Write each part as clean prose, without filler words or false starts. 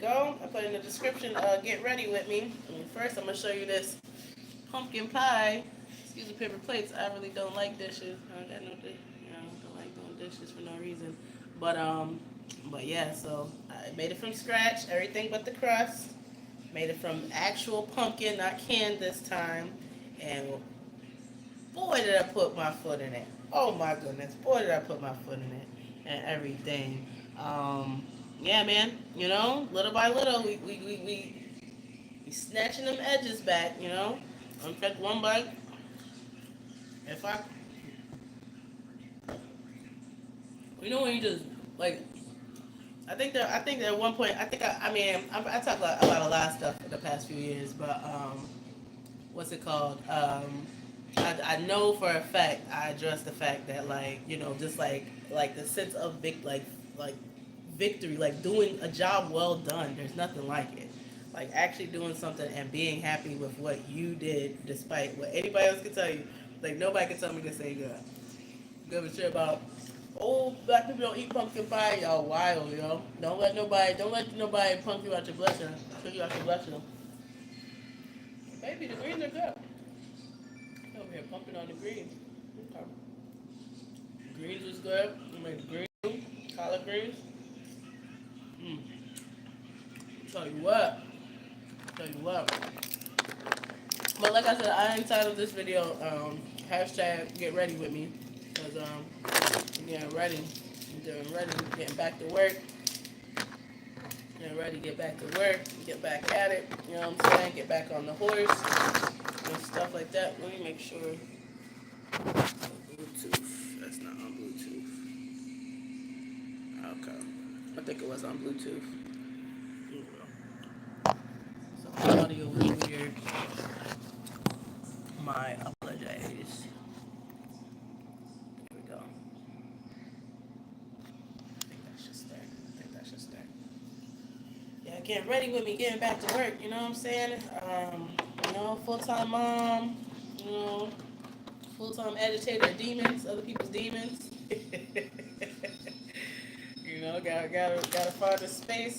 go. I put in the description, get ready with me. And first, I'm going to show you this pumpkin pie. Excuse the paper plates. I really don't like dishes. I don't got no dish. Don't like doing dishes for no reason. But yeah, so I made it from scratch, everything but the crust. Made it from actual pumpkin, not canned this time. And boy, did I put my foot in it. Oh my goodness. Boy, did I put my foot in it and everything. Yeah, man. Little by little, we snatching them edges back, I'm take one bite. If I, when you just, like, I think that at one point, I mean, I talk about a lot of stuff in the past few years, but, what's it called? I know for a fact I addressed the fact that, like, just like the sense of like victory, like doing a job well done. There's nothing like it. Like actually doing something and being happy with what you did, despite what anybody else can tell you. Like nobody can tell me this ain't good. Give a shit about. Oh, black people don't eat pumpkin pie. Y'all wild, don't let nobody punk you out your blessing. Punk you out your blessing. Baby, the greens are good. Over here pumping on the greens. Okay. Greens was good. I made green, collard greens. Mm. Tell you what. Tell you what. But like I said, I entitled this video hashtag get ready with me. Because I'm getting ready. I'm getting ready. Getting back to work. Getting ready to get back to work. Get back at it. You know what I'm saying? Get back on the horse. And stuff like that. Let me make sure. Bluetooth. That's not on Bluetooth. Okay. I think it was on Bluetooth. So the audio was weird. My apologies. Here we go. I think that's just there. Yeah, getting ready with me, getting back to work. You know what I'm saying? Full-time mom. You know, full-time agitator of demons, other people's demons. Gotta find a space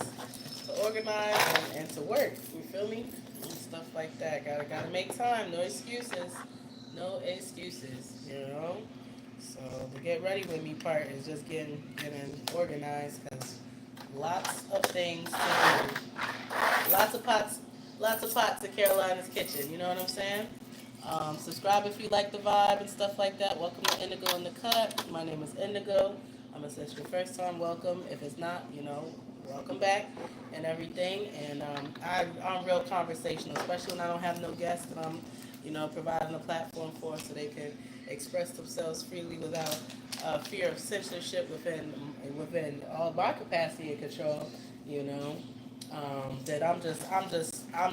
to organize and to work. You feel me? And stuff like that. Gotta make time. No excuses. No excuses. So the get ready with me part is just getting organized because lots of things to do. Lots of pots in Carolina's kitchen. You know what I'm saying? Subscribe if you like the vibe and stuff like that. Welcome to Indigo in the Cut. My name is Indigo. I'm gonna say it's your first time. Welcome. If it's not, welcome back and everything. And I'm real conversational, especially when I don't have no guests and I'm, providing a platform for so they can express themselves freely without fear of censorship within all my capacity and control. That I'm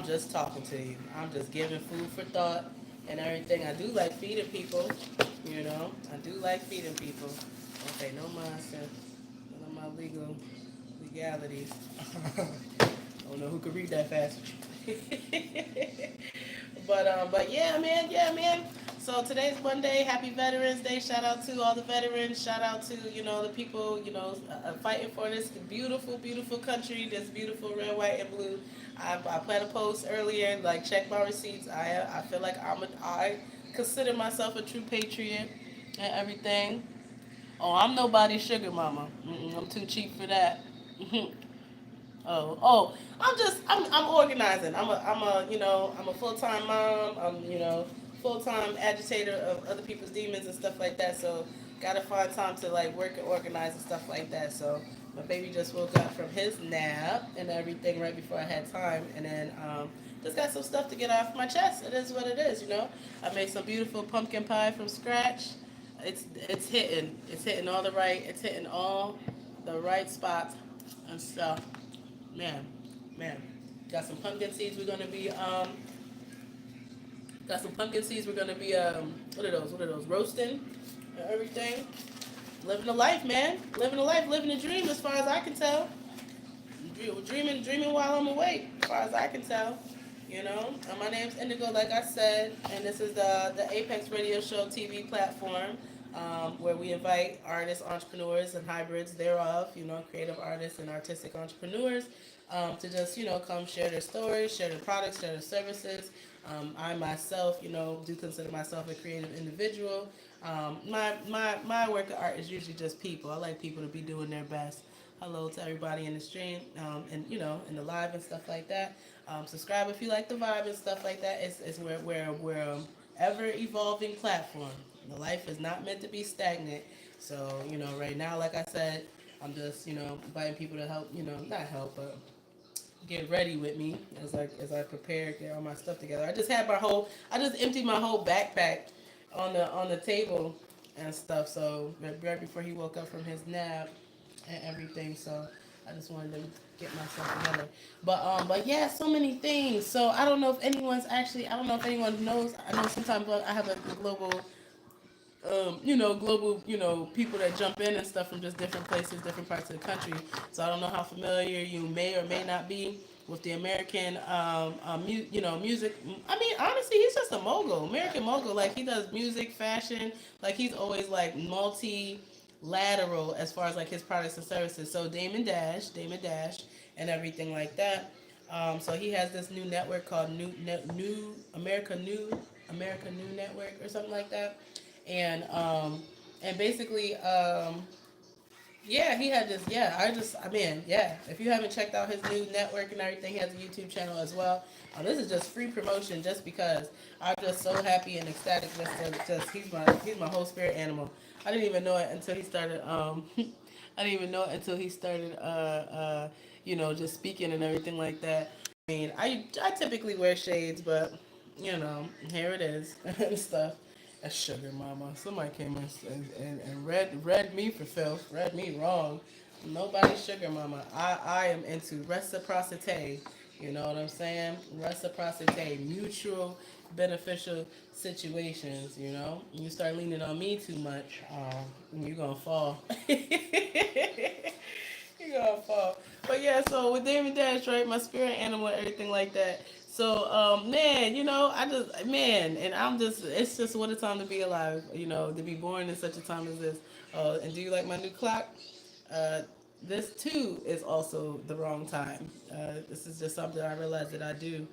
just talking to you. I'm just giving food for thought and everything. I do like feeding people. I do like feeding people. Okay, no nonsense. None of my legalities. I don't know who could read that fast. But yeah, man. So today's Monday. Happy Veterans Day. Shout out to all the veterans. Shout out to the people fighting for this beautiful, beautiful country. This beautiful red, white, and blue. I put a post earlier. Like check my receipts. I feel like I consider myself a true patriot and everything. Oh, I'm nobody's sugar mama. I'm too cheap for that. I'm organizing. I'm a full-time mom. I'm, full-time agitator of other people's demons and stuff like that. So, gotta find time to like work and organize and stuff like that. So, my baby just woke up from his nap and everything right before I had time, and then just got some stuff to get off my chest. It is what it is. I made some beautiful pumpkin pie from scratch. It's hitting all the right spots and stuff. Man, man. Got some pumpkin seeds we're gonna be what are those roasting and everything. Living a life, man. Living a life, living a dream as far as I can tell. Dreaming while I'm awake, as far as I can tell. My name's Indigo, like I said, and this is the Apex Radio Show TV platform. where we invite artists, entrepreneurs, and hybrids thereof, creative artists and artistic entrepreneurs, to just, come share their stories, share their products, share their services. I myself, do consider myself a creative individual. My work of art is usually just people. I like people to be doing their best. Hello to everybody in the stream, and in the live and stuff like that. Subscribe if you like the vibe and stuff like that. It's we're ever evolving platform. The life is not meant to be stagnant. So right now, like I said, I'm just inviting people to help, not help, but get ready with me as I prepare, get all my stuff together. I just emptied my whole backpack on the table and stuff. So right before he woke up from his nap and everything. So I just wanted to get myself together. But yeah, so many things. So I don't know if anyone knows. I know sometimes I have a global global, people that jump in and stuff from just different places, different parts of the country. So I don't know how familiar you may or may not be with the American, music. I mean, honestly, he's just a mogul, American mogul. Like he does music, fashion. Like he's always like multi-lateral as far as like his products and services. So Damon Dash, and everything like that. So he has this new network called America New Network or something like that, and basically, yeah, he had this. Yeah, I mean, yeah. If you haven't checked out his new network and everything, he has a YouTube channel as well. This is just free promotion, just because I'm just so happy and ecstatic. Just he's my whole spirit animal. I didn't even know it until he started. I didn't even know it until he started. Just speaking and everything like that. I mean, I typically wear shades, but here it is and stuff. A sugar mama. Somebody came and read me for filth, read me wrong. Nobody's sugar mama. I am into reciprocity. You know what I'm saying? Reciprocity, mutual beneficial situations. You start leaning on me too much, you're gonna fall. You're gonna fall. But yeah, so with David Dash, right, my spirit animal, everything like that. So, man, and it's just what a time to be alive, to be born in such a time as this. And do you like my new clock? Uh, this too is also the wrong time. This is just something I realized that I do.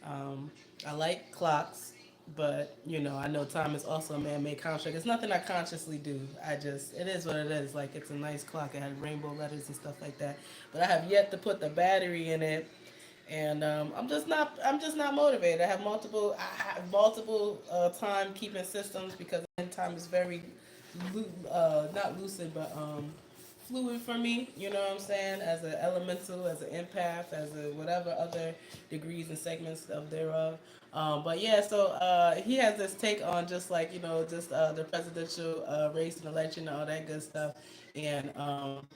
Um, I like clocks, but I know time is also a man-made construct. It's nothing I consciously do. It is what it is. Like it's a nice clock. It had rainbow letters and stuff like that. But I have yet to put the battery in it, and I'm just not motivated. I have multiple time keeping systems because time is very not lucid, but fluid for me. You know what I'm saying? As an elemental, as an empath, as a whatever other degrees and segments of thereof. But yeah, so he has this take on just like just the presidential race and election and all that good stuff, and I'm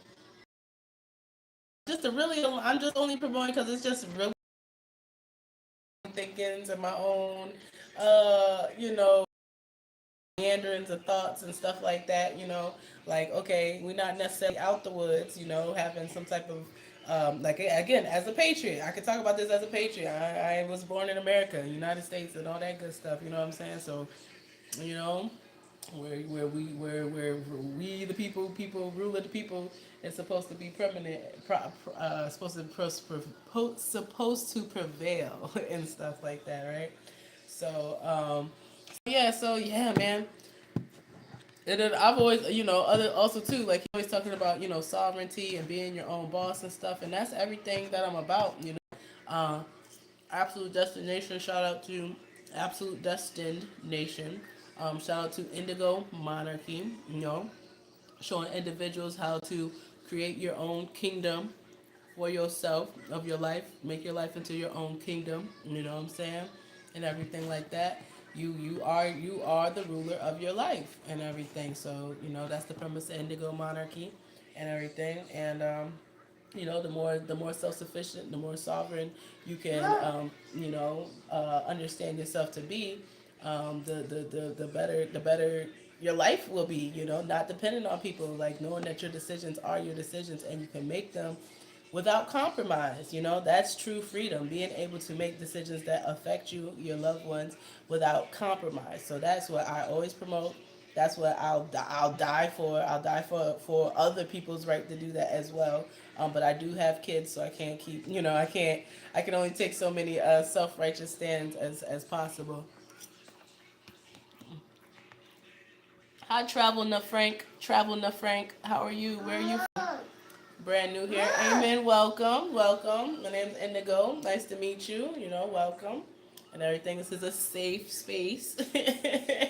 just only promoting because it's just really thinkings and my own, you know, meanderings of thoughts and stuff like that. Like okay, we're not necessarily out the woods. Having some type of like again, as a patriot, I could talk about this as a patriot. I was born in America, United States, and all that good stuff. You know what I'm saying? So, you know, where we the people rule of the people is supposed to be permanent, supposed to prevail and stuff like that, right? So, yeah, man. And then I've always, other also too, like he always talking about, sovereignty and being your own boss and stuff, and that's everything that I'm about. Uh, Absolute Destination. Shout out to Absolute Destined Nation. Shout out to Indigo Monarchy. Showing individuals how to create your own kingdom for yourself of your life, make your life into your own kingdom. You know what I'm saying, and everything like that. You are the ruler of your life and everything. So that's the premise of Indigo Monarchy and everything. And the more self-sufficient, the more sovereign you can understand yourself to be, the better your life will be. Not dependent on people, like knowing that your decisions are your decisions and you can make them without compromise. That's true freedom, being able to make decisions that affect you, your loved ones, without compromise. So that's what I always promote. That's what I'll die for. I'll die for other people's right to do that as well. But I do have kids, so I can't keep. I can't. I can only take so many self-righteous stands as possible. Hi, Travel Na Frank. Travel Na Frank. How are you? Where are you from? Brand new here. Amen. Welcome. Welcome. My name's Indigo. Nice to meet you. Welcome. And everything. This is a safe space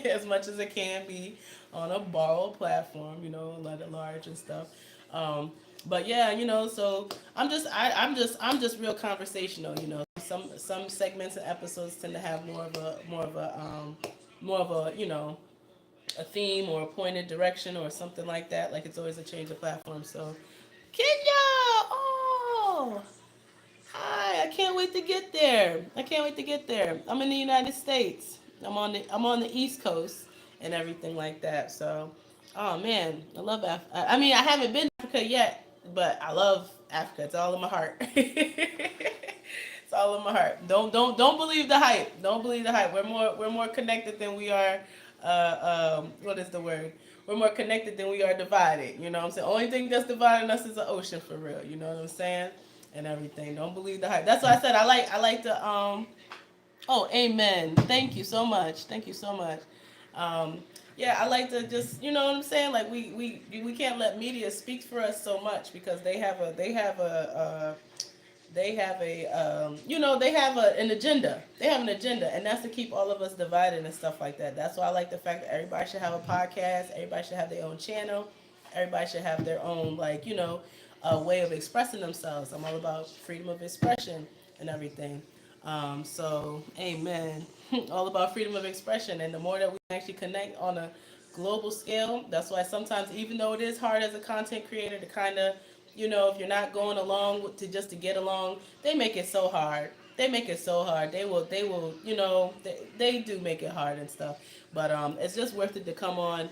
as much as it can be on a borrowed platform, let it large and stuff. Um, but yeah, so I'm just real conversational. Some segments and episodes tend to have more of a a theme or a pointed direction or something like that. Like it's always a change of platform. So Kenya! Oh! Hi, I can't wait to get there. I can't wait to get there. I'm in the United States. I'm on the East Coast and everything like that. So, oh man, I love Africa. I mean, I haven't been to Africa yet, but I love Africa. It's all in my heart. It's all in my heart. Don't believe the hype. Don't believe the hype. We're more connected than we are. What is the word? We're more connected than we are divided. You know what I'm saying? Only thing that's dividing us is the ocean for real. You know what I'm saying? And everything. Don't believe the hype. That's why I said I like to Oh, amen. Thank you so much. Thank you so much. Um yeah, I like to just, you know what I'm saying? Like we can't let media speak for us so much because an agenda. They have an agenda, and that's to keep all of us divided and stuff like that. That's why I like the fact that everybody should have a podcast. Everybody should have their own channel. Everybody should have their own, like, way of expressing themselves. I'm all about freedom of expression and everything. So, amen. All about freedom of expression, and the more that we actually connect on a global scale, that's why sometimes, even though it is hard as a content creator to kind of, if you're not going along to just to get along, they make it so hard. They make it so hard. They will, they do make it hard and stuff. But it's just worth it to come on,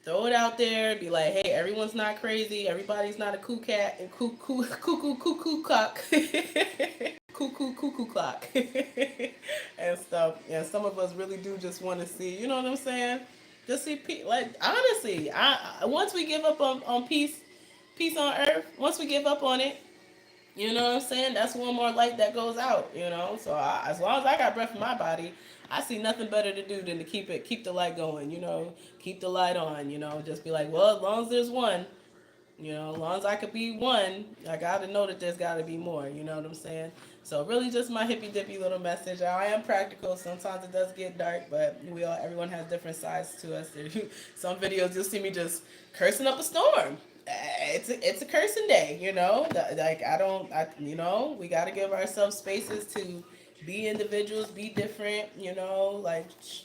throw it out there, be like, hey, everyone's not crazy. Everybody's not a cuckoo cat and cuckoo cock. Cuckoo clock and stuff. And some of us really do just want to see, you know what I'm saying? Just see, like, honestly, once we give up on peace on earth, once we give up on it, you know what I'm saying? That's one more light that goes out. So as long as I got breath in my body, I see nothing better to do than to keep the light going. Keep the light on. Just be like, well, as long as there's one, as long as I could be one, I gotta know that there's gotta be more. You know what I'm saying? So really, just my hippy dippy little message. I am practical. Sometimes it does get dark, but everyone has different sides to us. Some videos you'll see me just cursing up a storm. It's a cursing day. Like we gotta give ourselves spaces to be individuals, be different.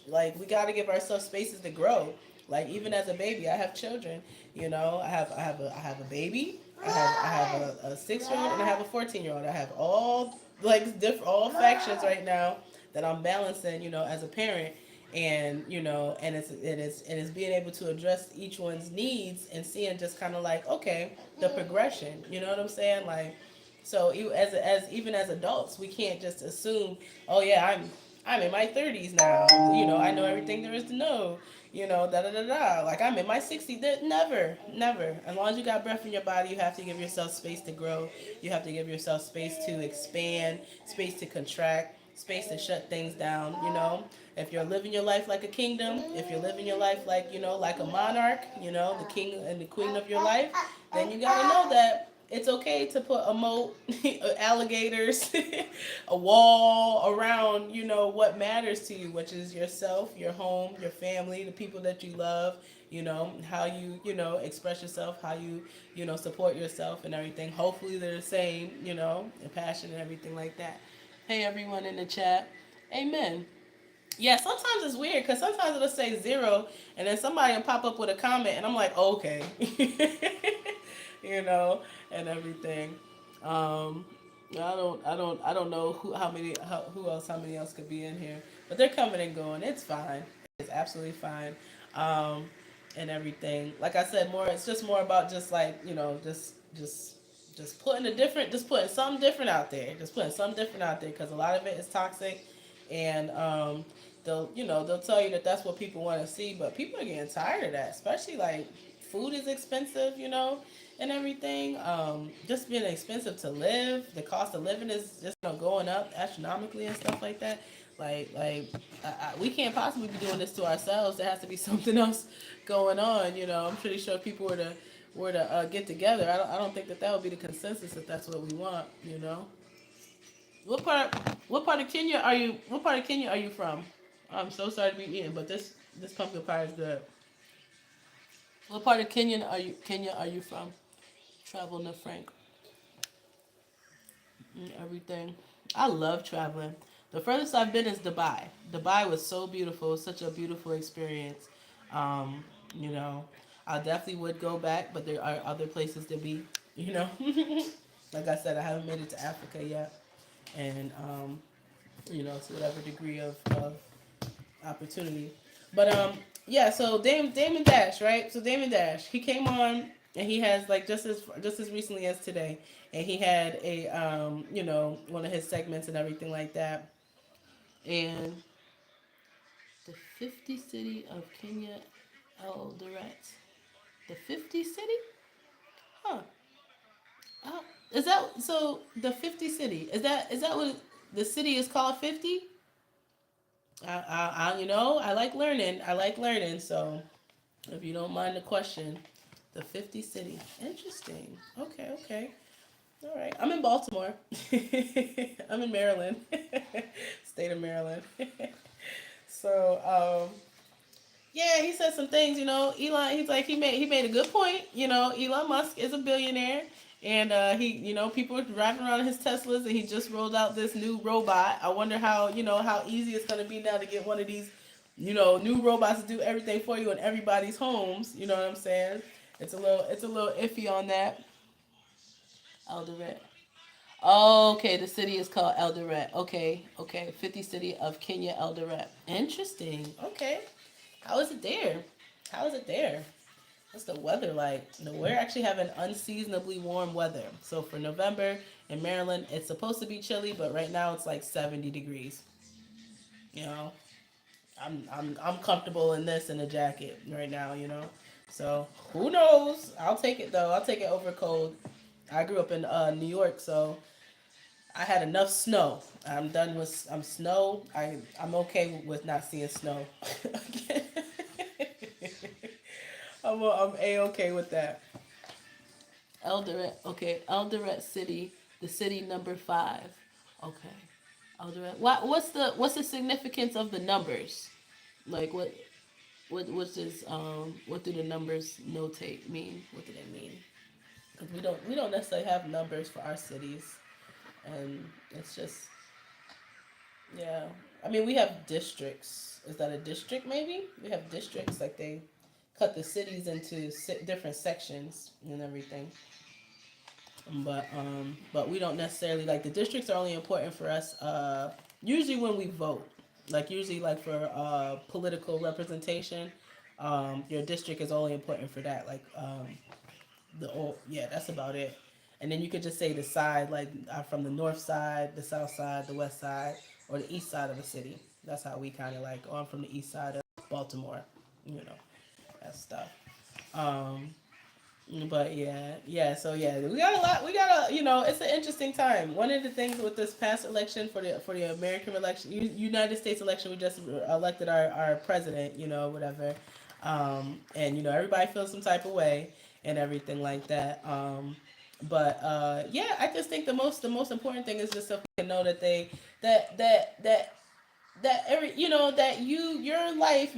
Like we gotta give ourselves spaces to grow. Like even as a baby, I have children. I have a baby. I have a 6-year-old and I have a 14-year-old. I have all like different all factions right now that I'm balancing. As a parent, and it's being able to address each one's needs and seeing just kind of like, okay, the progression. You know what I'm saying? Like, so as even as adults, we can't just assume, oh yeah, I'm in my 30s now. I know everything there is to know. Da da da da. Like I'm in my 60s. Never, never. As long as you got breath in your body, you have to give yourself space to grow. You have to give yourself space to expand, space to contract, space to shut things down. If you're living your life like a kingdom, if you're living your life like like a monarch, the king and the queen of your life, then you gotta know that it's okay to put a moat, alligators, a wall around, what matters to you, which is yourself, your home, your family, the people that you love, how you, express yourself, how you, support yourself and everything. Hopefully they're the same, and passion and everything like that. Hey, everyone in the chat. Amen. Yeah, sometimes it's weird because sometimes it'll say 0 and then somebody will pop up with a comment and I'm like, okay. you know, and everything. Um, I don't know how many else could be in here, but they're coming and going. It's fine. It's absolutely fine. Um, and everything. Like I said, it's just more about just like, just just putting something different out there. Just putting something different out there because a lot of it is toxic, and they'll tell you that that's what people want to see, but people are getting tired of that, especially like food is expensive, and everything. Just being expensive to live, the cost of living is just going up astronomically and stuff like that. We can't possibly be doing this to ourselves. There has to be something else going on. I'm pretty sure if people were to get together, I don't think that would be the consensus if that's what we want. What part what part of Kenya are you? What part of Kenya are you from? I'm so sorry to be eating, but this pumpkin pie is good. What part of Kenya are you from? Travel to Frank and everything. I love traveling. The furthest I've been is Dubai. Dubai was so beautiful. It was such a beautiful experience. Um, you know, I definitely would go back, but there are other places to be. You know, like I said, I haven't made it to Africa yet, and to whatever degree of opportunity. But yeah, so Damon Dash, right? So Damon Dash, he came on and he has like just as recently as today, and he had a one of his segments and everything like that. And the 50 city of Kenya Eldoret. The 50 city? Huh. Uh, is that so the 50 city? Is that what the city is called 50? I like learning. I like learning. So if you don't mind the question, the 50 city. Interesting. Okay, okay. All right. I'm in Baltimore. I'm in Maryland. State of Maryland. So, yeah, he said some things, Elon, he's like he made a good point. Elon Musk is a billionaire, and people are driving around in his Teslas, and he just rolled out this new robot. I wonder how easy it's going to be now to get one of these new robots to do everything for you in everybody's homes. You know what I'm saying? It's a little iffy on that. Eldoret. Okay, the city is called Eldoret. Okay, okay. 50 city of Kenya, Eldoret. Interesting. Okay. How is it there? How is it there? What's the weather like? We're actually having unseasonably warm weather. So for November in Maryland, it's supposed to be chilly, but right now it's like 70 degrees. You know, I'm comfortable in this in a jacket right now. So who knows? I'll take it though. I'll take it over cold. I grew up in New York, so I had enough snow. I'm done with snow. I'm okay with not seeing snow. I'm a okay with that. Eldoret, okay, Eldoret City, the city number 5. Okay, Eldoret. What's the significance of the numbers? Like what do the numbers notate mean? What do they mean? 'Cause we don't necessarily have numbers for our cities, and it's just yeah. I mean, we have districts. Is that a district? Maybe we have districts like they cut the cities into different sections and everything. But we don't necessarily like the districts are only important for us. Usually when we vote, like usually like for political representation, your district is only important for that. Like yeah, that's about it. And then you could just say the side, like from the north side, the south side, the west side, or the east side of the city. That's how we kind of like. Oh, I'm from the east side of Baltimore. You know, that stuff. Um, but yeah, yeah. So yeah, we got a lot. We got a it's an interesting time. One of the things with this past election for the American election, United States election, we just elected our president. Whatever, and everybody feels some type of way and everything like that. But yeah, I just think the most important thing is just so we can know that that that that that your life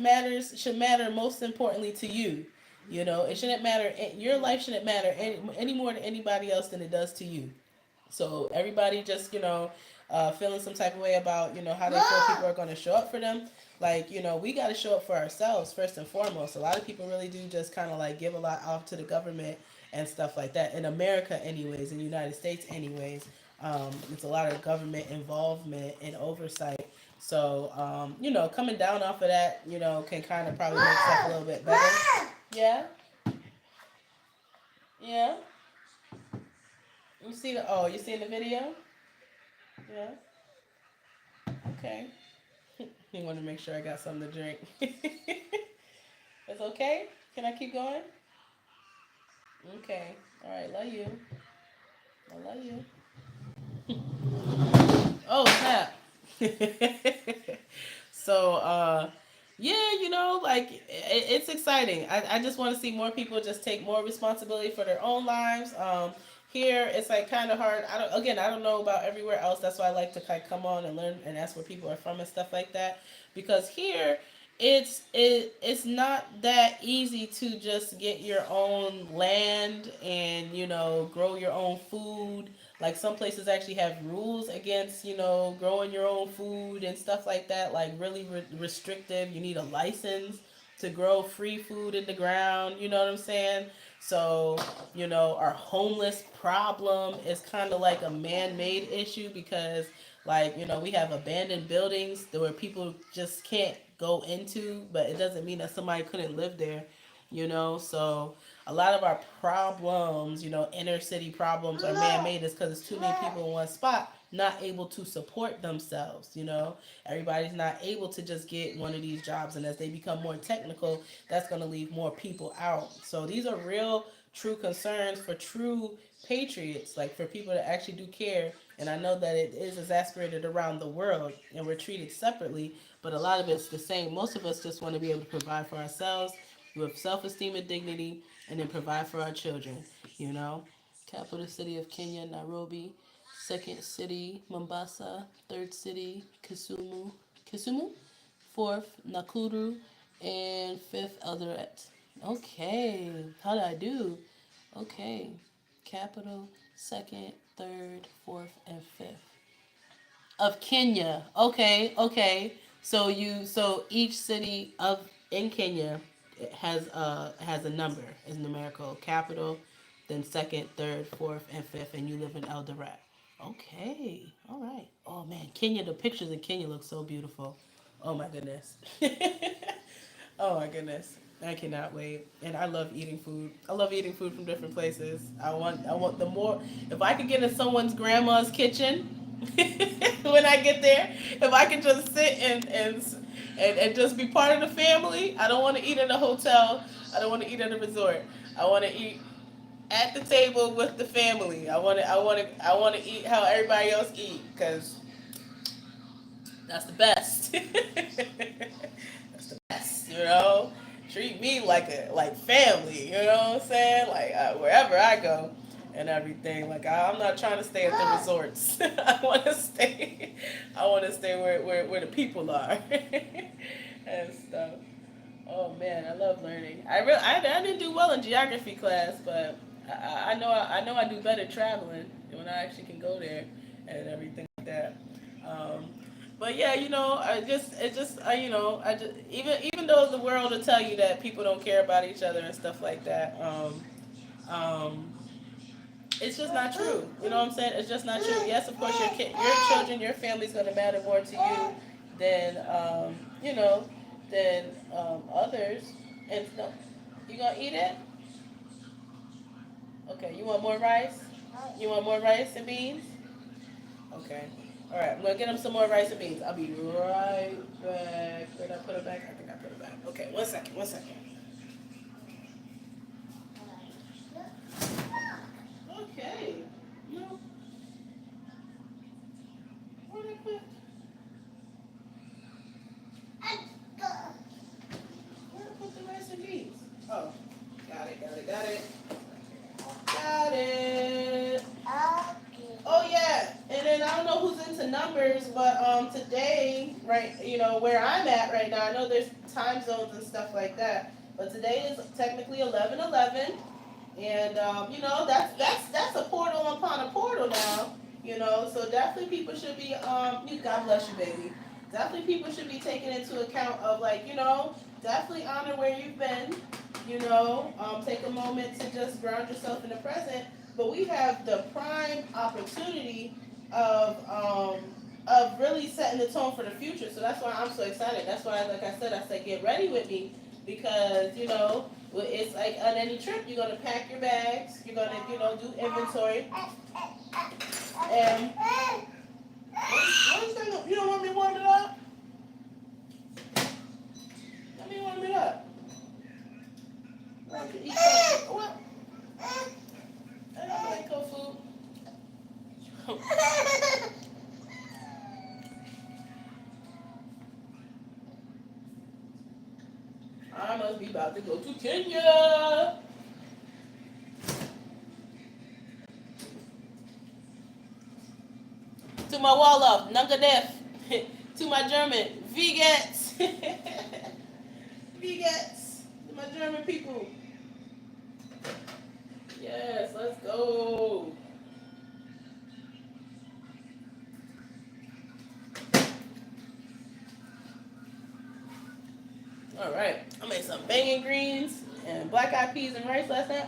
should matter most importantly to you. It shouldn't matter. Your life shouldn't matter any more to anybody else than it does to you. So everybody just feeling some type of way about how they feel people are going to show up for them. Like we got to show up for ourselves first and foremost. A lot of people really do just kind of like give a lot off to the government and stuff like that. In America, anyways, in the United States, anyways, it's a lot of government involvement and oversight. So coming down off of that, can kind of probably make stuff a little bit better. Yeah, yeah. You seeing the video? Yeah. Okay. You want to make sure I got something to drink. It's okay? Can I keep going? Okay. All right. Love you. I love you. Oh, snap. So, yeah, like it's exciting. I just want to see more people just take more responsibility for their own lives. Here it's like kind of hard. I don't know about everywhere else. That's why I like to kind of come on and learn and ask where people are from and stuff like that. Because here it's not that easy to just get your own land and grow your own food. Like some places actually have rules against growing your own food and stuff like that, like really restrictive. You need a license to grow free food in the ground, you know what I'm saying? So our homeless problem is kind of like a man-made issue because like we have abandoned buildings where people just can't go into, but it doesn't mean that somebody couldn't live there, so a lot of our problems, inner city problems are man-made is because it's too many people in one spot not able to support themselves. Everybody's not able to just get one of these jobs, and as they become more technical, that's going to leave more people out. So these are real true concerns for true patriots, like for people that actually do care. And I know that it is exasperated around the world and we're treated separately, but a lot of it's the same. Most of us just want to be able to provide for ourselves with self-esteem and dignity, and then provide for our children, you know. Capital city of Kenya, Nairobi. Second city, Mombasa. Third city, Kisumu. Fourth, Nakuru. And fifth, Eldoret. Okay, how did I do? Okay, capital, second, third, fourth, and fifth of Kenya. Okay, okay. So each city of in Kenya has a number, is numerical. Capital, then second, third, fourth, and fifth, and you live in Eldoret. Okay, all right. Oh man, Kenya. The pictures in Kenya look so beautiful. Oh my goodness. Oh my goodness. I cannot wait. And I love eating food. I love eating food from different places. I want the more if I could get in someone's grandma's kitchen when I get there, if I could just sit and just be part of the family. I don't want to eat in a hotel. I don't want to eat at a resort. I want to eat at the table with the family. I want to eat how everybody else eat cuz that's the best. That's the best, Treat me like family, you know what I'm saying? Like wherever I go and everything. Like I'm not trying to stay at the resorts. I want to stay. I want to stay where the people are and stuff. Oh man, I love learning. I didn't do well in geography class, but I know I do better traveling when I actually can go there and everything like that. Um, but yeah, I just even though the world will tell you that people don't care about each other and stuff like that, um, it's just not true. You know what I'm saying? It's just not true. Yes, of course, your children, your family's gonna matter more to you than you know, than others. And no, you gonna eat it? Okay. You want more rice? You want more rice and beans? Okay. All right. I'm gonna get him some more rice and beans. I'll be right back. Where did I put it back? I think I put it back. Okay. 1 second. 1 second. Okay. No. Where did I put? Where did I put the rice and beans? Oh. Got it. Got it. Got it. Got it. Oh yeah, and then I don't know who's into numbers, but today, right, where I'm at right now, I know there's time zones and stuff like that, but today is technically 11:11, and that's a portal upon a portal now, so definitely people should be God bless you, baby. Definitely people should be taking into account of like definitely honor where you've been, take a moment to just ground yourself in the present. But we have the prime opportunity of really setting the tone for the future. So that's why I'm so excited. That's why, like I said, get ready with me because it's like on any trip, you're gonna pack your bags, you're gonna do inventory, and what is that? You don't want me to warm it up? you want me up? I can eat tofu. What? I don't like tofu. I must be about to go to Kenya. To my Wolof, Nungadef. To my German, Vegets. Vegets. To my German people. Yes, let's go. All right, I made some banging greens and black-eyed peas and rice last night.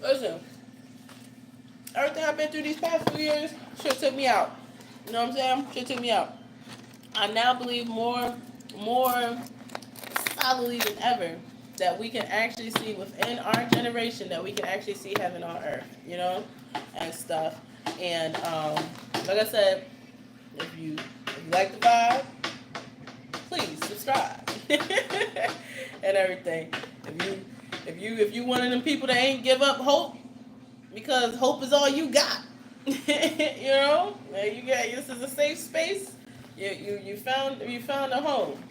Listen, everything I've been through these past few years should took me out. You know what I'm saying? Should took me out. I now believe more solidly than ever that we can actually see within our generation that we can actually see heaven on earth, you know, and stuff. And like I said, if you like the vibe, please subscribe and everything. If you one of them people that ain't give up hope because hope is all you got, you know, you got this is a safe space. You found a home.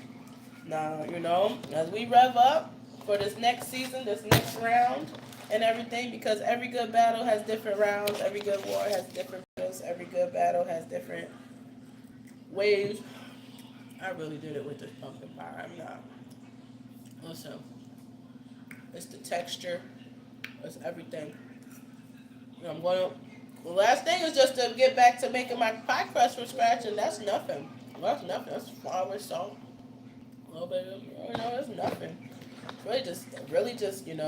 Now, you know, as we rev up for this next season, this next round, and everything, because every good battle has different rounds, every good war has different battles, every good battle has different waves. I really did it with this pumpkin pie. I'm not. Listen, it's the texture, it's everything. You know, I'm going to. The last thing is just to get back to making my pie crust from scratch, and that's nothing. That's nothing. That's flour, salt, a little bit of, you know, that's nothing. It's really just, you know,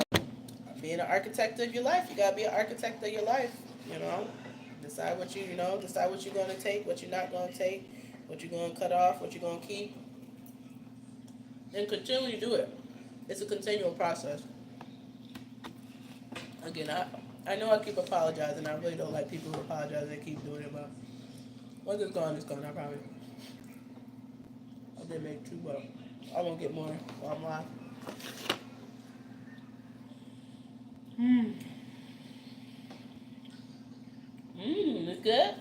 being an architect of your life. You gotta be an architect of your life, you know. Decide what you're gonna take, what you're not gonna take, what you're gonna cut off, what you're gonna keep. And continually do it. It's a continual process. Again, I know I keep apologizing. I really don't like people who apologize and keep doing it, but once it's gone, I promise. I did make two, but I won't get more while I'm live. It's good?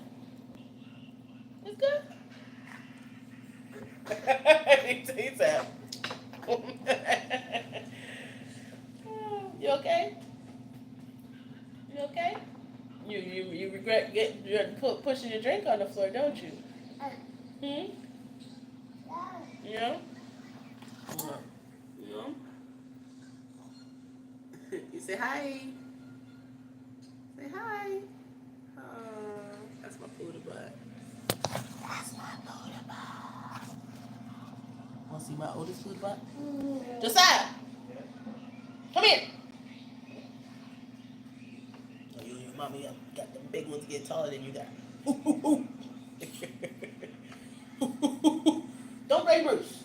It's good? He said, you okay? You okay? You regret pushing your drink on the floor, don't you? You know? You know? You say hi. Say hi. Oh, that's my Buddha butt. That's my Buddha butt. Want to see my oldest Buddha butt? Josiah! Come here! Oh, you and your mommy got them big ones get taller than you got. Don't break Bruce.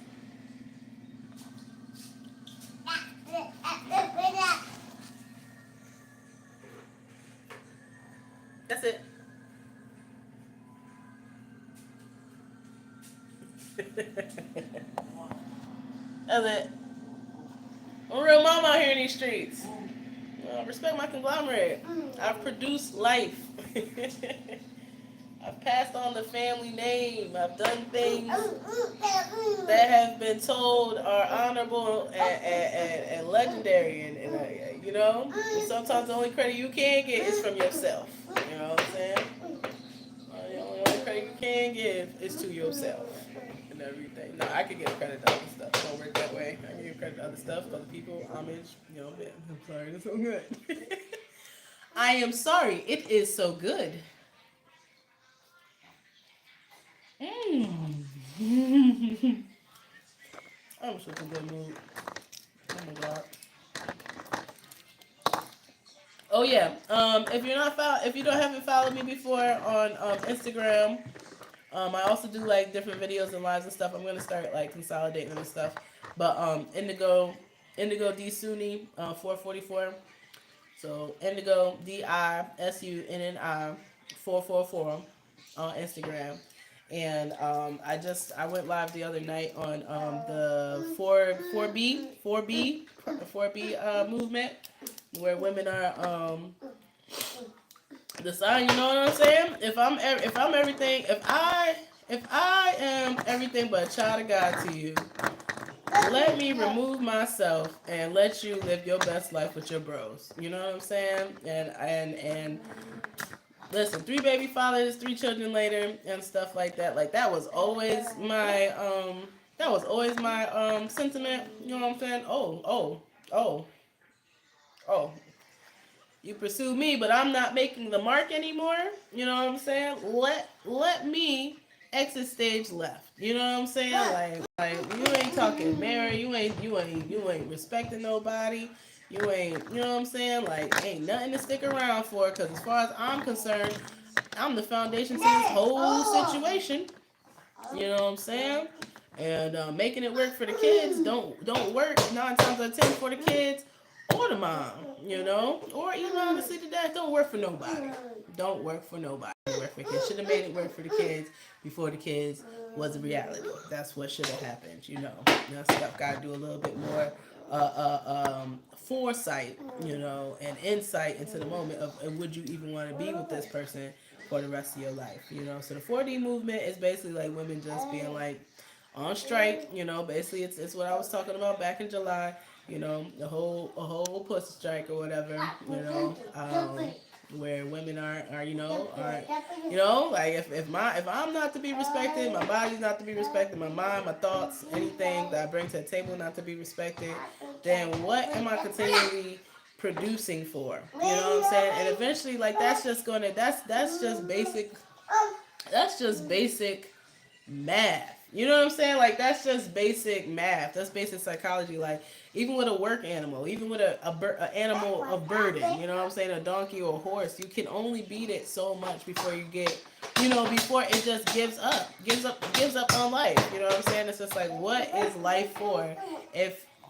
That's it. That's it. I'm a real mom out here in these streets. Respect my conglomerate. I've produced life. I've passed on the family name. I've done things that have been told are honorable and legendary. And you know, and sometimes the only credit you can get is from yourself. You know what I'm saying? The only credit you can give is to yourself and everything. No, I could give credit to other stuff. It don't work that way. I can give credit to other stuff, other people, homage. You know, I'm sorry, it's so good. I am sorry, it is so good. I'm such a good mood. Oh my god. Oh yeah. If you haven't followed me before on Instagram, I also do like different videos and lives and stuff. I'm gonna start like consolidating and stuff. But Indigo D Sunni 444. So Indigo DISUNNI 444 on Instagram. And I went live the other night on the 4B movement, where women are the sign. You know what I'm saying? If I'm everything, if I am everything but a child of God to you, let me remove myself and let you live your best life with your bros. You know what I'm saying? And listen, 3 baby fathers, 3 children later, and stuff like that. Like that was always my sentiment. You know what I'm saying? Oh, oh. You pursue me, but I'm not making the mark anymore. You know what I'm saying? Let me exit stage left. You know what I'm saying? Like you ain't talking marriage. You ain't respecting nobody. You ain't. You know what I'm saying? Like ain't nothing to stick around for. Cause as far as I'm concerned, I'm the foundation to this whole situation. You know what I'm saying? And making it work for the kids don't work 9 times out of 10 for the kids or the mom. You know, or even honestly the dad don't work for nobody. Don't work for nobody. Work for kids. Should have made it work for the kids before the kids was a reality. That's what should have happened. You know, that stuff got to do a little bit more foresight, you know, and insight into the moment of would you even want to be with this person for the rest of your life, you know. So the 4D movement is basically like women just being like on strike, you know. Basically, it's what I was talking about back in July, you know, a whole pussy strike or whatever, you know, where women are you know, like if I'm not to be respected, my body's not to be respected, my mind, my thoughts, anything that I bring to the table not to be respected, then what am I continually producing for? You know what I'm saying? And eventually, like that's just basic math. You know what I'm saying? Like that's just basic math. That's basic psychology. Like even with a work animal, even with a animal of burden, you know what I'm saying? A donkey or a horse, you can only beat it so much before you get, you know, before it just gives up on life. You know what I'm saying? It's just like, what is life for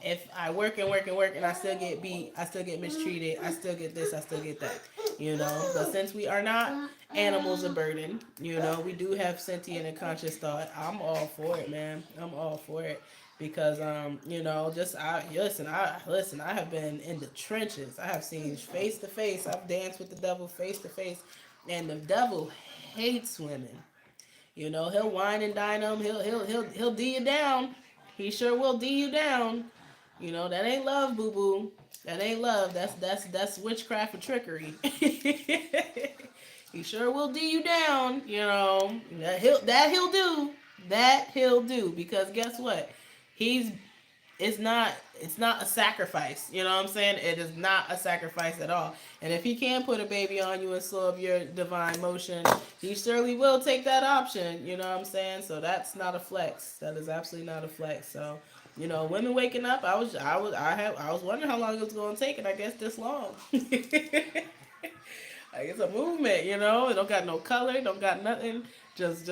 if I work and work and work and I still get beat, I still get mistreated, I still get this, I still get that, you know? But since we are not animals of burden, you know, we do have sentient and conscious thought. I'm all for it, man. I'm all for it because you know, I have been in the trenches. I have seen face to face. I've danced with the devil face to face, and the devil hates women. You know, he'll wine and dine them. He'll D you down. He sure will D you down. You know, that ain't love, boo boo. That ain't love. That's witchcraft and trickery. He sure will D you down. You know, he'll do. That he'll do because guess what? He's it's not a sacrifice. You know what I'm saying? It is not a sacrifice at all. And if he can put a baby on you and slow up your divine motion, he surely will take that option. You know what I'm saying? So that's not a flex. That is absolutely not a flex. So, you know, women waking up, I was wondering how long it was going to take, and I guess this long. Like it's a movement, you know. It don't got no color, don't got nothing. Just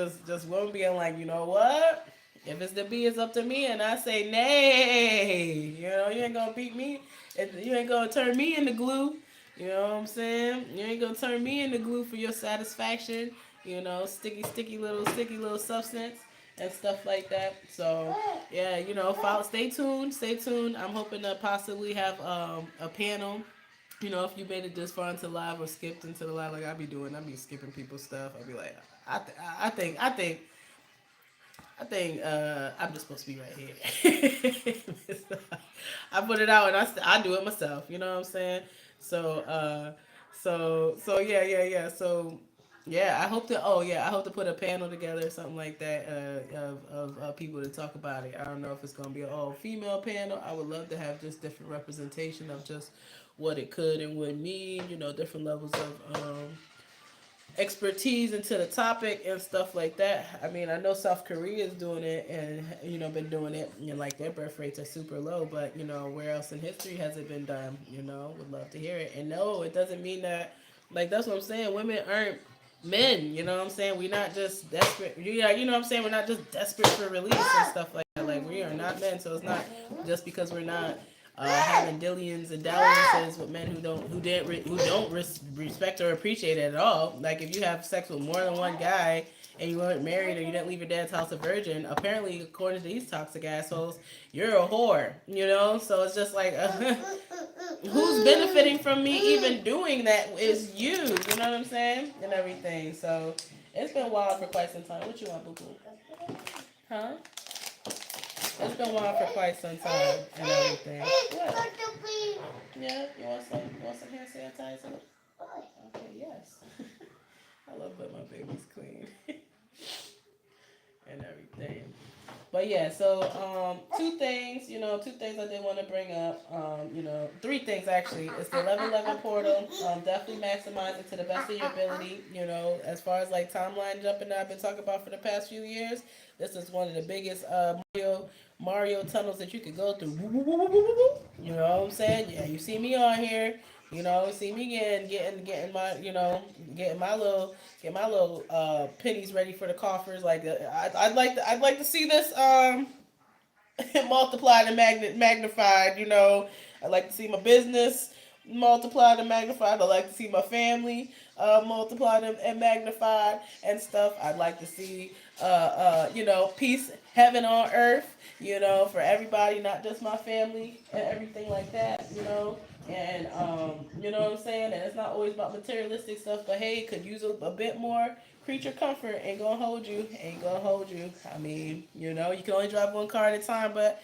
women being like, you know what? If it's the B, it's up to me, and I say nay. You know, you ain't gonna beat me. You ain't gonna turn me into glue. You know what I'm saying? You ain't gonna turn me into glue for your satisfaction. You know, sticky little substance and stuff like that. So yeah, you know, follow. Stay tuned. Stay tuned. I'm hoping to possibly have a panel. You know, if you made it this far into live or skipped into the live, like I be doing, I be skipping people's stuff. I be like, I think I'm just supposed to be right here. I put it out and I do it myself. You know what I'm saying? So yeah. So yeah, I hope to put a panel together, something like that, of people to talk about it. I don't know if it's gonna be an all female panel. I would love to have just different representation of just what it could and would mean. You know, different levels of expertise into the topic and stuff like that. I mean, I know South Korea is doing it and, you know, been doing it. You know, like their birth rates are super low, but, you know, where else in history has it been done? You know, would love to hear it. And no, it doesn't mean that, like, that's what I'm saying. Women aren't men, you know what I'm saying? We're not just desperate. Yeah, you know what I'm saying? We're not just desperate for release and stuff like that. Like, we are not men, so it's not just because we're not having dillions and dalliances with men who don't respect or appreciate it at all. Like if you have sex with more than one guy and you weren't married or you didn't leave your dad's house a virgin, apparently according to these toxic assholes, you're a whore. You know, so it's just like who's benefiting from me even doing that is you. You know what I'm saying? And everything. So it's been wild for quite some time. What you want, boo boo? Huh? It's been wild for quite some time and everything. What? Yeah, you want some hand sanitizer? Okay, yes. I love that my baby's clean and everything. But yeah, so two things I did want to bring up. Three things actually. It's the 1111 portal. Definitely maximize it to the best of your ability. You know, as far as like timeline jumping that I've been talking about for the past few years, this is one of the biggest Mario tunnels that you could go through. You know what I'm saying? Yeah, you see me on here. You know, see me again, getting my, get my little pennies ready for the coffers. Like I'd like to see this multiplied and magnified. You know, I'd like to see my business multiplied and magnified. I'd like to see my family multiplied and magnified and stuff. I'd like to see peace, heaven on earth. You know, for everybody, not just my family and everything like that. You know. And you know what I'm saying? And it's not always about materialistic stuff, but hey, could use a bit more creature comfort. Ain't gonna hold you. Ain't gonna hold you. I mean, you know, you can only drive one car at a time, but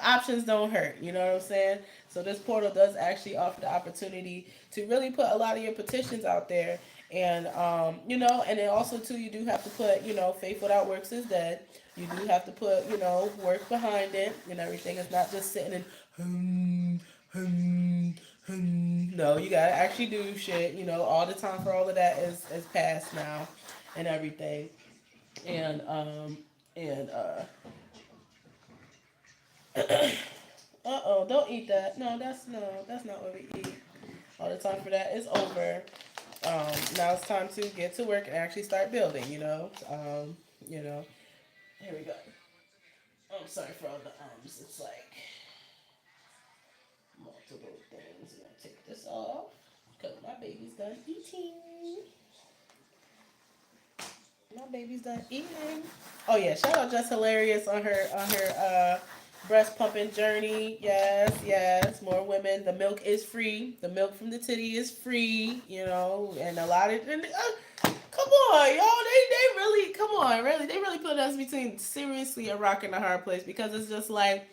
options don't hurt. You know what I'm saying? So this portal does actually offer the opportunity to really put a lot of your petitions out there. And and then also too, you do have to put, faith without works is dead. You do have to put, work behind it and everything. It's not just sitting and no, you gotta actually do shit. You know, all the time for all of that is past now, and everything. And and don't eat that. No, that's not what we eat. All the time for that is over. Now it's time to get to work and actually start building. You know. Here we go. I'm sorry for all the ums. It's like multiple things. I'm gonna take this off because my baby's done eating. My baby's done eating. Oh yeah, shout out Just Hilarious on her breast pumping journey. Yes, yes. More women. The milk is free. The milk from the titty is free. You know, and a lot of come on, y'all. They really come on, really. They really put us between seriously a rock and a hard place because it's just like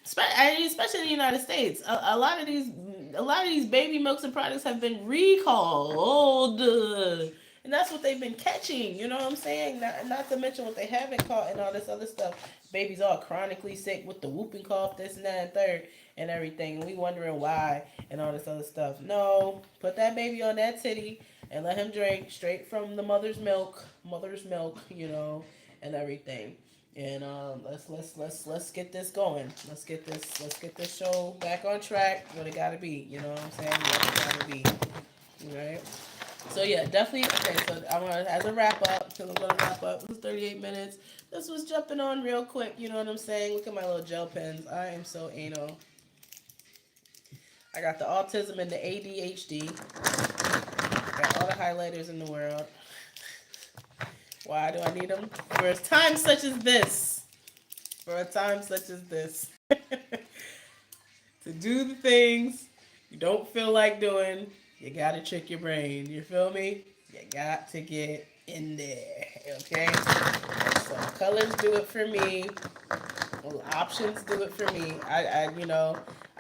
especially in the United States, a lot of these baby milks and products have been recalled, and that's what they've been catching. You know what I'm saying? Not to mention what they haven't caught and all this other stuff. Babies all chronically sick with the whooping cough, this and that and third, and everything. And we wondering why and all this other stuff. No, put that baby on that titty and let him drink straight from the mother's milk, and everything. And let's get this going. Let's get this show back on track. What it gotta be, you know what I'm saying? What it gotta be. All right. So yeah, definitely. Okay, so I'm gonna as a wrap up. Because I'm gonna wrap up. This was 38 minutes. This was jumping on real quick. You know what I'm saying? Look at my little gel pens. I am so anal. I got the autism and the ADHD. Got all the highlighters in the world. Why do I need them? For a time such as this. For a time such as this. To do the things you don't feel like doing, you gotta trick your brain. You feel me? You got to get in there. Okay? So colors do it for me. Well, options do it for me. I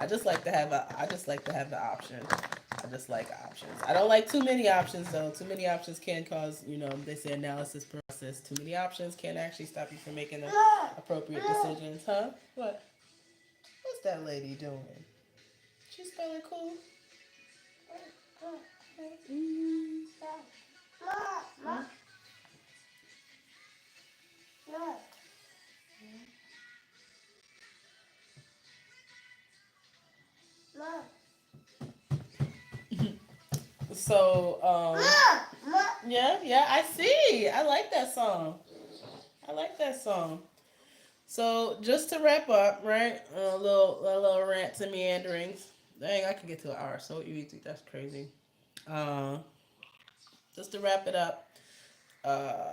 just like to have the option. I just like options. I don't like too many options though. Too many options can cause, they say analysis paralysis. Too many options can actually stop you from making the appropriate decisions. Huh? What? What's that lady doing? She's spelling cool. So, yeah, I see. I like that song. So just to wrap up, right? A little rants and meanderings. Dang, I can get to an hour so easy. That's crazy. Uh, just to wrap it up. Uh,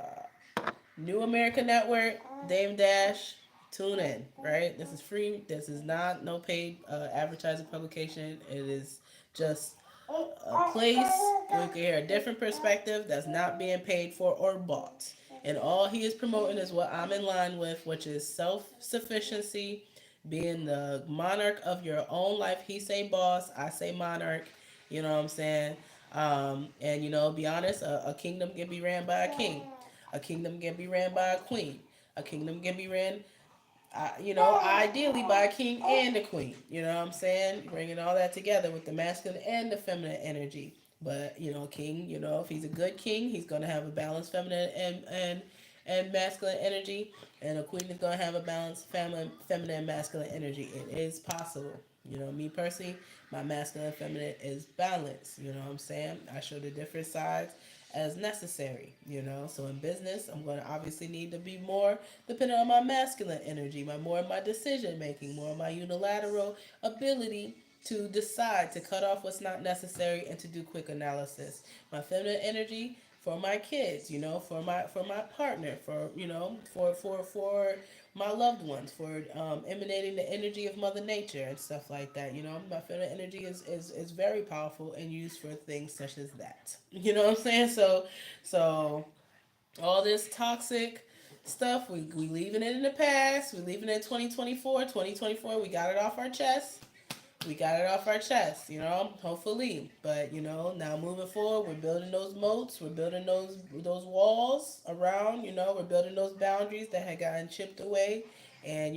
New American Network, Dame Dash, tune in, right? This is free. This is not no paid advertising publication. It is just a place where you can hear a different perspective that's not being paid for or bought. And all he is promoting is what I'm in line with, which is self sufficiency, being the monarch of your own life. He say boss, I say monarch. You know what I'm saying? And be honest, a kingdom can be ran by a king. A kingdom can be ran by a queen. A kingdom can be ran ideally by a king and a queen. You know what I'm saying? Bringing all that together with the masculine and the feminine energy. But king, if he's a good king, he's gonna have a balanced feminine and masculine energy, and a queen is gonna have a balanced feminine and masculine energy. It is possible. Me personally, my masculine and feminine is balanced. You know what I'm saying? I show the different sides as necessary. So in business, I'm going to obviously need to be more depending on my masculine energy, my decision making, more of my unilateral ability to decide to cut off what's not necessary and to do quick analysis. My feminine energy for my kids, for my partner, for my loved ones, for emanating the energy of Mother Nature and stuff like that. My feminine energy is very powerful and used for things such as that. You know what I'm saying? So all this toxic stuff, we leaving it in the past. We leaving it in 2024. 2024, we got it off our chest. We got it off our chest, hopefully. But now moving forward, we're building those moats, we're building those walls around, we're building those boundaries that had gotten chipped away and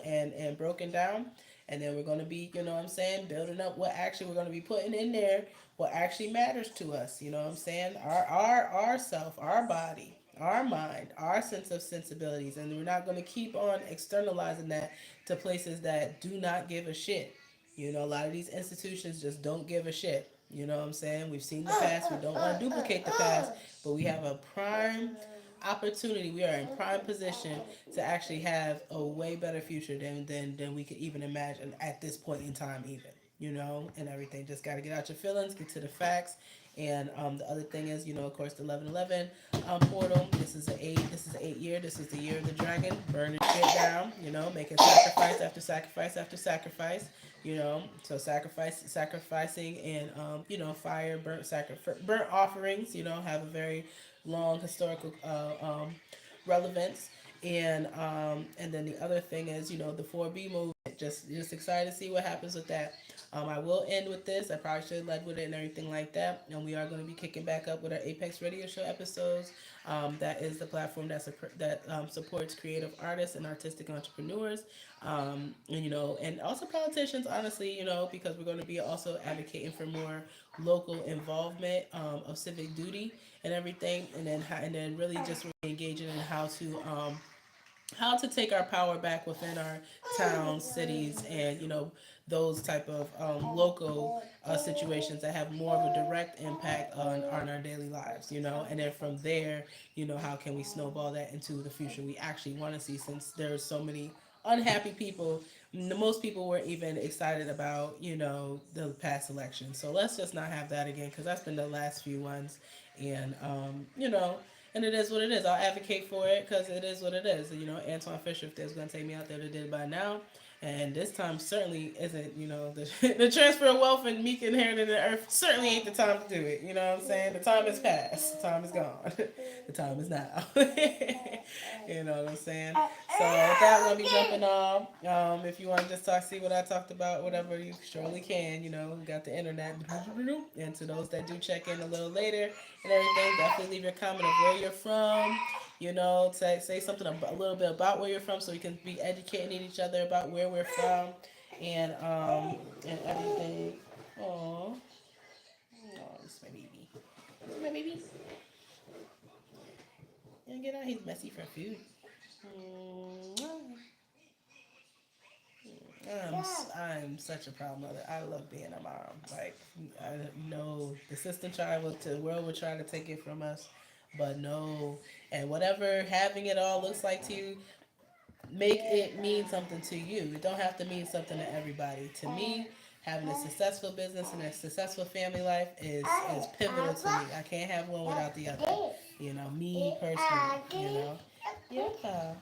and broken down. And then we're gonna be, what I'm saying, building up what actually we're gonna be putting in there, what actually matters to us, what I'm saying? Our self, our body, our mind, our sense of sensibilities, and we're not gonna keep on externalizing that to places that do not give a shit. A lot of these institutions just don't give a shit. You know what I'm saying? We've seen the past. We don't want to duplicate the past, but we have a prime opportunity. We are in prime position to actually have a way better future than we could even imagine at this point in time, even. And everything. Just got to get out your feelings, get to the facts. And the other thing is, of course, the 1111 portal. This is 8 year. This is the year of the dragon, burning shit down. Making sacrifice after sacrifice after sacrifice. So sacrificing and fire, burnt offerings. Have a very long historical relevance. And then the other thing is, the 4B movement. Just excited to see what happens with that. I will end with this. I probably should have led with it and everything like that. And we are going to be kicking back up with our Apex Radio Show episodes. That is the platform that supports creative artists and artistic entrepreneurs, and also politicians. Honestly, because we're going to be also advocating for more local involvement of civic duty and everything, and then really just really engaging in how to take our power back within our towns, cities, and those type of local situations that have more of a direct impact on our daily lives. And then from there, how can we snowball that into the future we actually want to see, since there's so many unhappy people. Most people weren't even excited about the past election, so let's just not have that again, because that's been the last few ones. And it is what it is. I'll advocate for it because it is what it is. Antoine Fisher, if there's going to take me out there, to did it by now. And this time certainly isn't, the transfer of wealth and Meek inheriting the earth certainly ain't the time to do it. You know what I'm saying? The time is past. The time is gone. The time is now. You know what I'm saying? So with that, we'll be jumping on. If you want to just see what I talked about, whatever, you surely can. We got the internet. And to those that do check in a little later and everything, definitely leave your comment of where you're from. Say something a little bit about where you're from, so we can be educating each other about where we're from, and everything. Oh, this is my baby. This is my baby. And get out. He's messy for food. Mm, I'm such a proud mother. I love being a mom. Like, I know the system to the world would try to take it from us, but no. And whatever having it all looks like to you, make it mean something to you. It don't have to mean something to everybody. To me, having a successful business and a successful family life is pivotal to me. I can't have one without the other. You know, me personally, you know. Yeah.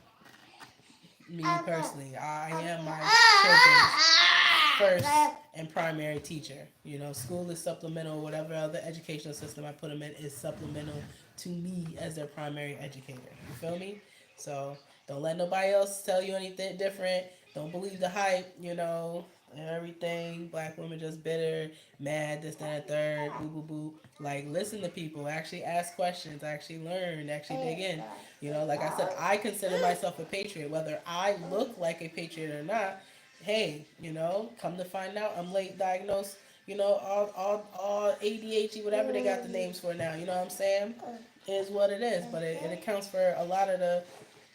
Me personally, I am my children's first and primary teacher. You know, school is supplemental. Whatever other educational system I put them in is supplemental to me as their primary educator. You feel me? So don't let nobody else tell you anything different. Don't believe the hype. You know, and everything. Black women just bitter, mad, this, that, and third, boo, boo, boo. Like, listen to people. Actually ask questions. Actually learn. Actually dig in. You know, like I said, I consider myself a patriot. Whether I look like a patriot or not, hey, you know, come to find out, I'm late diagnosed. You know, all ADHD, whatever they got the names for now. You know what I'm saying? Is what it is. But it accounts for a lot of the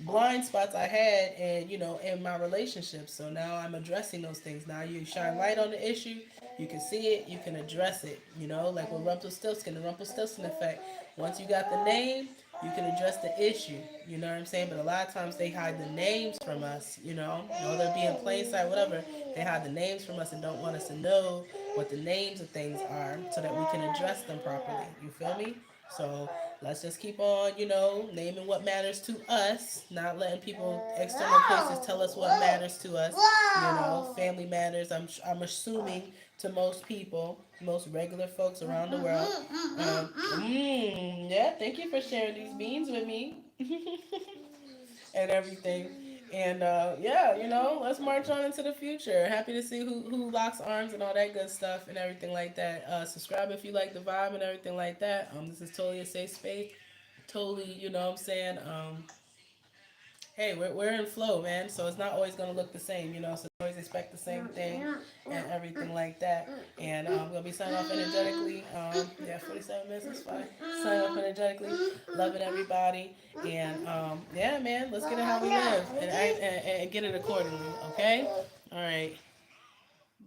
blind spots I had, and you know, in my relationships. So now I'm addressing those things. Now you shine light on the issue. You can see it. You can address it. You know, like with Rumpelstiltskin, the Rumpelstiltskin effect. Once you got the name, you can address the issue. You know what I'm saying? But a lot of times they hide the names from us. You know, whether it be in plain sight, whatever. They hide the names from us and don't want us to know what the names of things are, so that we can address them properly. You feel me? So let's just keep on, you know, naming what matters to us, not letting people, external places, tell us what matters to us. You know, family matters. I'm assuming to most people, most regular folks around the world. Yeah, thank you for sharing these beans with me and everything. And yeah, you know, let's march on into the future. Happy to see who locks arms and all that good stuff and everything like that. Subscribe if you like the vibe and everything like that. This is totally a safe space. Totally, you know what I'm saying? Hey, we're in flow, man. So it's not always gonna look the same, you know. So always expect the same thing and everything like that. And I'm gonna be signing off energetically. Yeah, 47 minutes is fine. Signing off energetically, loving everybody, and yeah, man, let's get it how we live and get it accordingly. Okay. All right.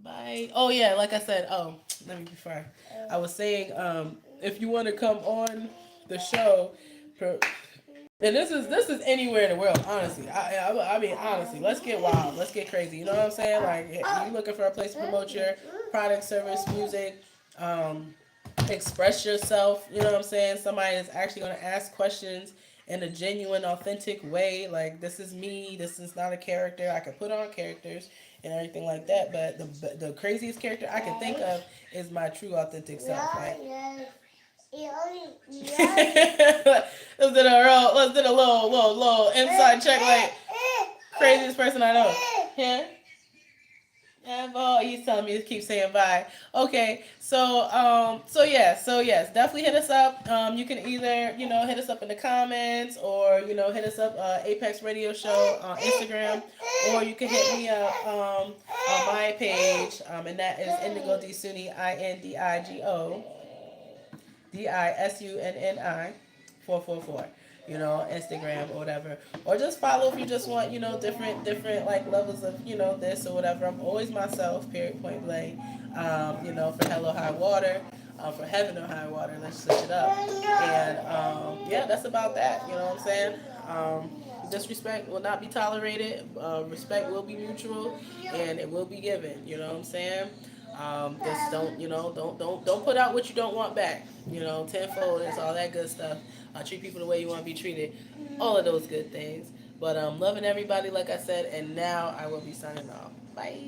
Bye. Oh yeah, like I said. Oh, let me before I was saying, if you want to come on the show. And this is anywhere in the world, honestly. I mean, honestly, let's get wild, let's get crazy. You know what I'm saying? Like, if you looking for a place to promote your product, service, music, um, express yourself. You know what I'm saying? Somebody is actually going to ask questions in a genuine, authentic way. Like, this is me. This is not a character. I could put on characters and everything like that, but the craziest character I can think of is my true, authentic self. Like. Let's do a little inside check, like craziest person I know. Yeah. Yeah, oh, he's telling me to keep saying bye. Okay, so yes, definitely hit us up. You can either, you know, hit us up in the comments, or, you know, hit us up Apex Radio Show on Instagram, or you can hit me up on my page, and that is Indigo Disuni, INDIGO DISUNNI 444. You know, Instagram or whatever, or just follow if you just want, you know, different like levels of, you know, this or whatever. I'm always myself. Period. Point blank. You know, for Hello High Water, for Heaven or High Water. Let's switch it up. And yeah, that's about that. You know what I'm saying? Disrespect will not be tolerated. Respect will be mutual, and it will be given. You know what I'm saying? Just don't, you know, don't put out what you don't want back. You know, tenfold is all that good stuff. Treat people the way you want to be treated. All of those good things. But loving everybody, like I said, and now I will be signing off. Bye.